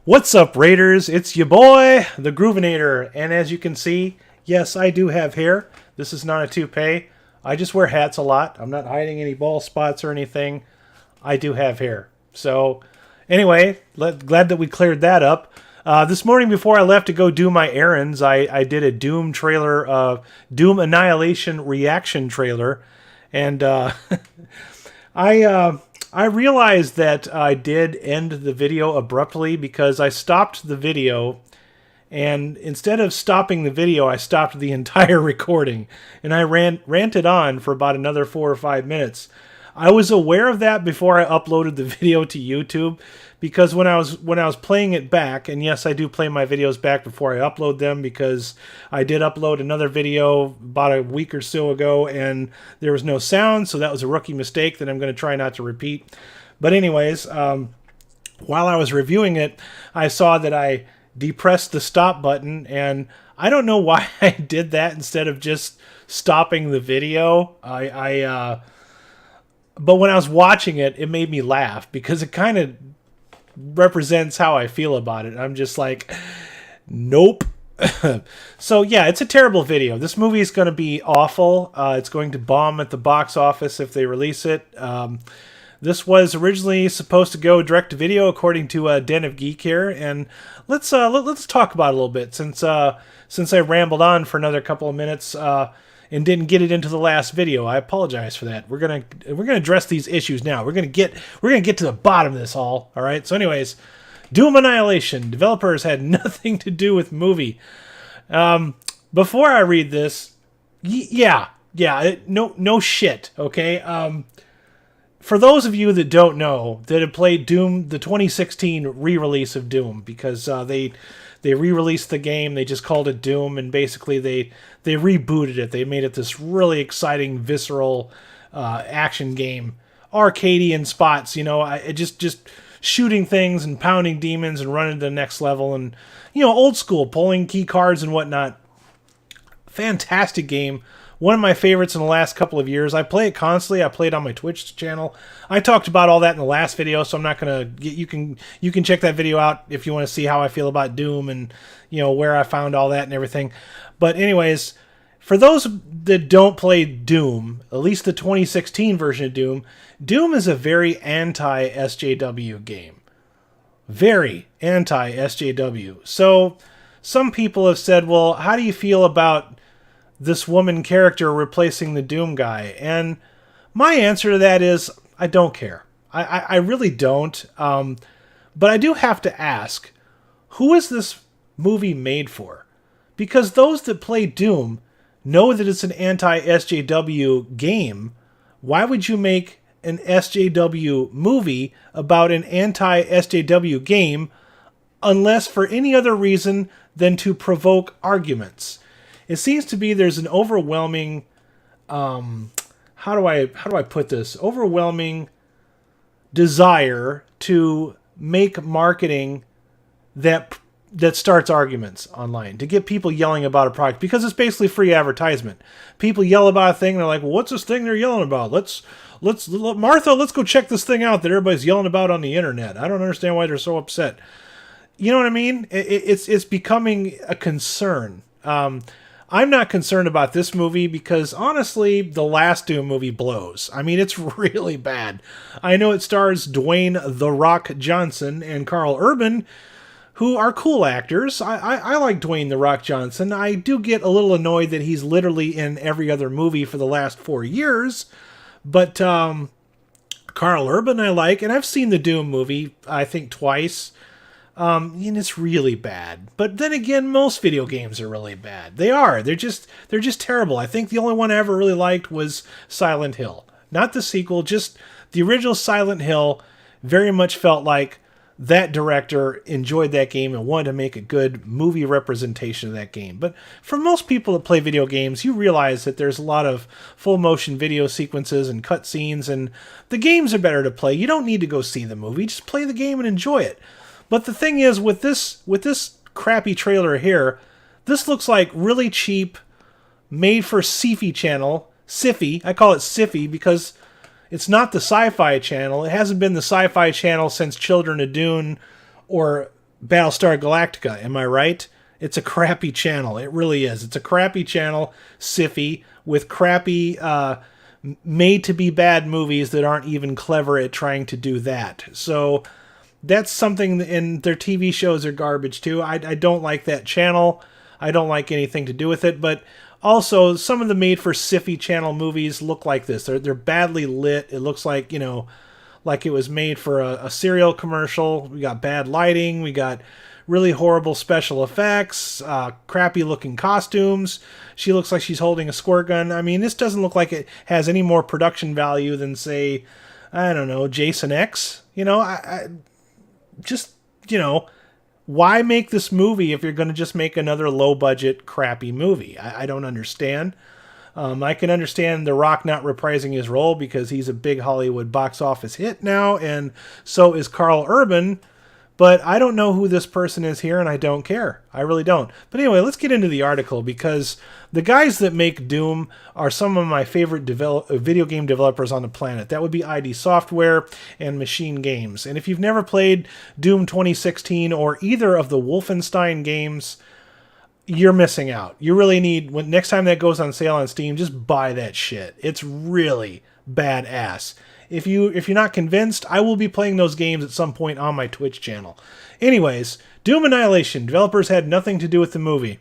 What's up, Raiders? It's your boy, the Groovinator, and as you can see, yes, I do have hair. This is not a toupee. I just wear hats a lot. I'm not hiding any bald spots or anything. I do have hair. So, anyway, glad that we cleared that up. This morning, before I left to go do my errands, I did a Doom trailer, Doom Annihilation reaction trailer, and I realized that I did end the video abruptly because I stopped the video, and instead of stopping the video, I stopped the entire recording, and I ranted on for about another 4 or 5 minutes. I was aware of that before I uploaded the video to YouTube, because when I was playing it back, and yes, I do play my videos back before I upload them, because I did upload another video about a week or so ago, and there was no sound, so that was a rookie mistake that I'm going to try not to repeat. But anyways, while I was reviewing it, I saw that I depressed the stop button, and I don't know why I did that instead of just stopping the video. But when I was watching it, it made me laugh because it kind of represents how I feel about it. I'm just like, nope. So yeah, it's a terrible video. This movie is going to be awful. It's going to bomb at the box office if they release it. This was originally supposed to go direct to video, according to Den of Geek here, and let's talk about it a little bit since I rambled on for another couple of minutes. And didn't get it into the last video. I apologize for that. We're gonna address these issues now. We're gonna get to the bottom of this all right? So anyways, Doom Annihilation. Developers had nothing to do with movie. Before I read this, no shit, okay? For those of you that don't know, that have played Doom, the 2016 re-release of Doom, because they re-released the game, they just called it Doom, and basically they rebooted it. They made it this really exciting, visceral action game, arcadian spots. You know, just shooting things and pounding demons and running to the next level, and old school, pulling key cards and whatnot. Fantastic game. One of my favorites in the last couple of years. I play it constantly. I play it on my Twitch channel. I talked about all that in the last video, so I'm not gonna get. You can check that video out if you want to see how I feel about Doom and where I found all that and everything. But anyways, for those that don't play Doom, at least the 2016 version of Doom, Doom is a very anti-SJW game. Very anti-SJW. So some people have said, well, how do you feel about this woman character replacing the Doom guy? And my answer to that is, I don't care. I really don't. But I do have to ask, who is this movie made for? Because those that play Doom know that it's an anti-SJW game. Why would you make an SJW movie about an anti-SJW game unless for any other reason than to provoke arguments? It seems to be there's an overwhelming, how do I put this? Overwhelming desire to make marketing that starts arguments online, to get people yelling about a product, because it's basically free advertisement. People yell about a thing, and they're like, well, what's this thing they're yelling about? Martha, let's go check this thing out that everybody's yelling about on the internet. I don't understand why they're so upset. You know what I mean? It's becoming a concern. I'm not concerned about this movie because, honestly, the last Doom movie blows. I mean, it's really bad. I know it stars Dwayne "The Rock" Johnson and Carl Urban, who are cool actors. I like Dwayne "The Rock" Johnson. I do get a little annoyed that he's literally in every other movie for the last 4 years. But Carl Urban I like, and I've seen the Doom movie, I think, twice. And it's really bad. But then again, most video games are really bad. They are. They're just terrible. I think the only one I ever really liked was Silent Hill. Not the sequel, just the original Silent Hill. Very much felt like that director enjoyed that game and wanted to make a good movie representation of that game. But for most people that play video games, you realize that there's a lot of full motion video sequences and cutscenes, and the games are better to play. You don't need to go see the movie. Just play the game and enjoy it. But the thing is, with this crappy trailer here, this looks like really cheap, made for Sci-Fi Channel. Sci-Fi. I call it Sci-Fi because it's not the Sci-Fi Channel. It hasn't been the Sci-Fi Channel since Children of Dune or Battlestar Galactica. Am I right? It's a crappy channel. It really is. It's a crappy channel, Siffy, with crappy made-to-be-bad movies that aren't even clever at trying to do that. So that's something, and their TV shows are garbage too. I don't like that channel. I don't like anything to do with it, but also some of the made-for-Siffy channel movies look like this. They're badly lit. It looks like, like it was made for a cereal commercial. We got bad lighting. We got really horrible special effects, crappy looking costumes. She looks like she's holding a squirt gun. I mean, this doesn't look like it has any more production value than, say, I don't know, Jason X. Why make this movie if you're going to just make another low budget, crappy movie? I don't understand. I can understand The Rock not reprising his role because he's a big Hollywood box office hit now, and so is Carl Urban. But I don't know who this person is here, and I don't care. I really don't. But anyway, let's get into the article, because the guys that make Doom are some of my favorite video game developers on the planet. That would be ID Software and Machine Games. And if you've never played Doom 2016 or either of the Wolfenstein games, you're missing out. You really need, next time that goes on sale on Steam, just buy that shit. It's really badass. If you're not convinced, I will be playing those games at some point on my Twitch channel. Anyways, Doom Annihilation. Developers had nothing to do with the movie.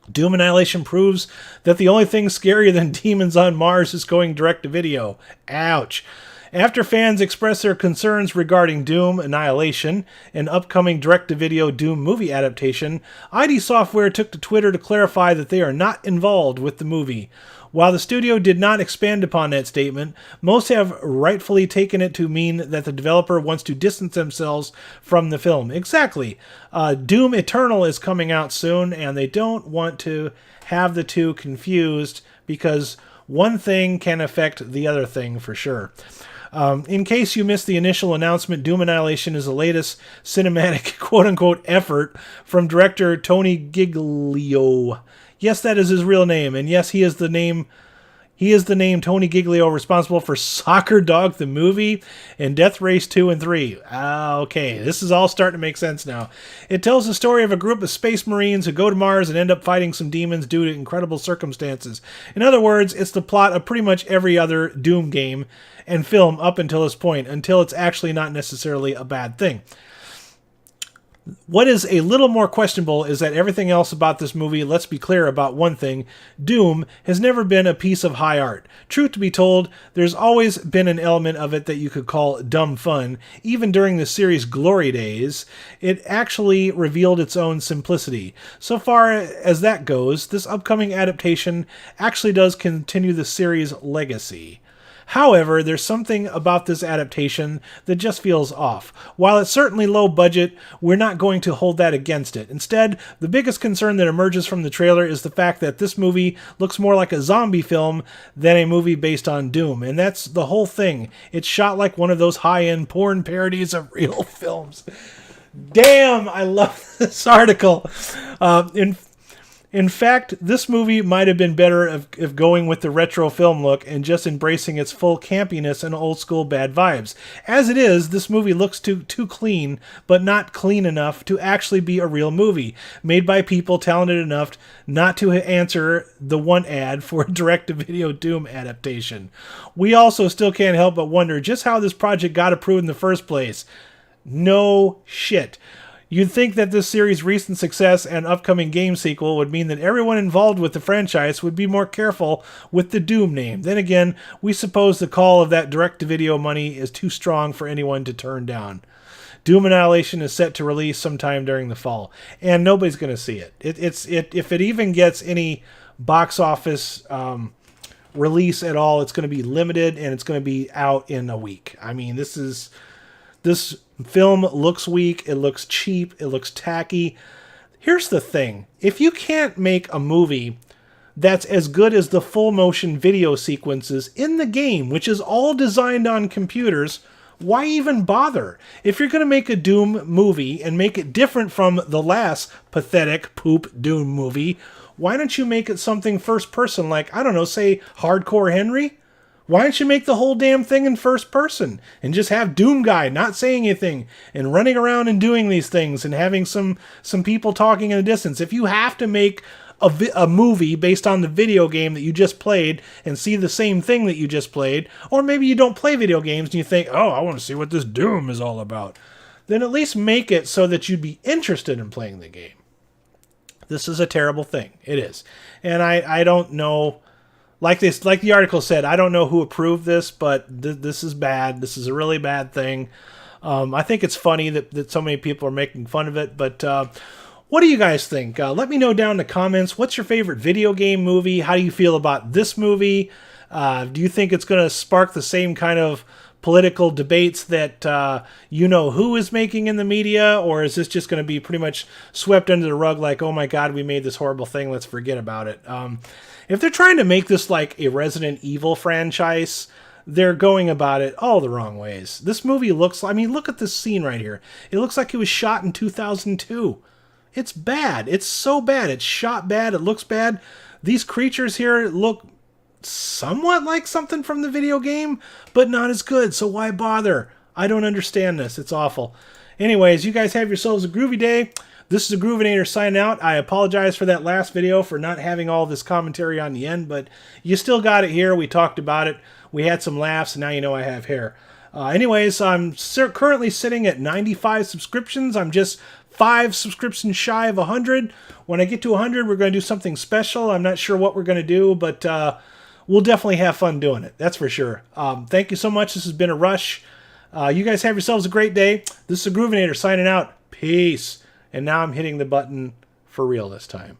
Doom Annihilation proves that the only thing scarier than demons on Mars is going direct to video. Ouch. After fans expressed their concerns regarding Doom Annihilation, an upcoming direct-to-video Doom movie adaptation, ID Software took to Twitter to clarify that they are not involved with the movie. While the studio did not expand upon that statement, most have rightfully taken it to mean that the developer wants to distance themselves from the film. Exactly. Doom Eternal is coming out soon, and they don't want to have the two confused because one thing can affect the other thing for sure. In case you missed the initial announcement, Doom Annihilation is the latest cinematic quote-unquote effort from director Tony Giglio. Yes, that is his real name, and yes, he is the name Tony Giglio, responsible for Soccer Dog the movie and Death Race 2 and 3. Okay, this is all starting to make sense now. It tells the story of a group of space marines who go to Mars and end up fighting some demons due to incredible circumstances. In other words, it's the plot of pretty much every other Doom game and film up until this point, until it's actually not necessarily a bad thing. What is a little more questionable is that everything else about this movie, let's be clear about one thing, Doom has never been a piece of high art. Truth to be told, there's always been an element of it that you could call dumb fun. Even during the series' glory days, it actually revealed its own simplicity. So far as that goes, this upcoming adaptation actually does continue the series' legacy. However, there's something about this adaptation that just feels off. While it's certainly low budget, we're not going to hold that against it. Instead, the biggest concern that emerges from the trailer is the fact that this movie looks more like a zombie film than a movie based on Doom. And that's the whole thing. It's shot like one of those high-end porn parodies of real films. Damn, I love this article. In fact, this movie might have been better if going with the retro film look and just embracing its full campiness and old school bad vibes. As it is, this movie looks too clean, but not clean enough to actually be a real movie, made by people talented enough not to answer the one ad for a direct-to-video Doom adaptation. We also still can't help but wonder just how this project got approved in the first place. No shit. You'd think that this series' recent success and upcoming game sequel would mean that everyone involved with the franchise would be more careful with the Doom name. Then again, we suppose the call of that direct-to-video money is too strong for anyone to turn down. Doom Annihilation is set to release sometime during the fall, and nobody's going to see it. If it even gets any box office release at all, it's going to be limited, and it's going to be out in a week. I mean, this film looks weak, it looks cheap, it looks tacky. Here's the thing. If you can't make a movie that's as good as the full motion video sequences in the game, which is all designed on computers, why even bother? If you're going to make a Doom movie and make it different from the last pathetic poop Doom movie, why don't you make it something first person like, I don't know, say Hardcore Henry? Why don't you make the whole damn thing in first person and just have Doom Guy not saying anything and running around and doing these things and having some people talking in the distance? If you have to make a movie based on the video game that you just played and see the same thing that you just played, or maybe you don't play video games and you think, oh, I want to see what this Doom is all about, then at least make it so that you'd be interested in playing the game. This is a terrible thing. It is. And I don't know, like the article said, I don't know who approved this, but this is bad. This is a really bad thing. I think it's funny that so many people are making fun of it, but what do you guys think? Let me know down in the comments. What's your favorite video game movie? How do you feel about this movie? Do you think it's going to spark the same kind of political debates that who is making in the media, or is this just going to be pretty much swept under the rug like, oh my god, we made this horrible thing, let's forget about it? If they're trying to make this like a Resident Evil franchise, they're going about it all the wrong ways. This movie looks, I mean, look at this scene right here. It looks like it was shot in 2002. It's bad. It's so bad. It's shot bad. It looks bad. These creatures here look somewhat like something from the video game, but not as good. So why bother? I don't understand this. It's awful. Anyways, you guys have yourselves a groovy day. This is a Groovinator signing out. I apologize for that last video for not having all this commentary on the end, but you still got it here. We talked about it. We had some laughs, and now you know I have hair. Anyways, I'm currently sitting at 95 subscriptions. I'm just 5 subscriptions shy of 100. When I get to 100, we're going to do something special. I'm not sure what we're going to do, but we'll definitely have fun doing it. That's for sure. Thank you so much. This has been a rush. You guys have yourselves a great day. This is a Groovinator signing out. Peace. And now I'm hitting the button for real this time.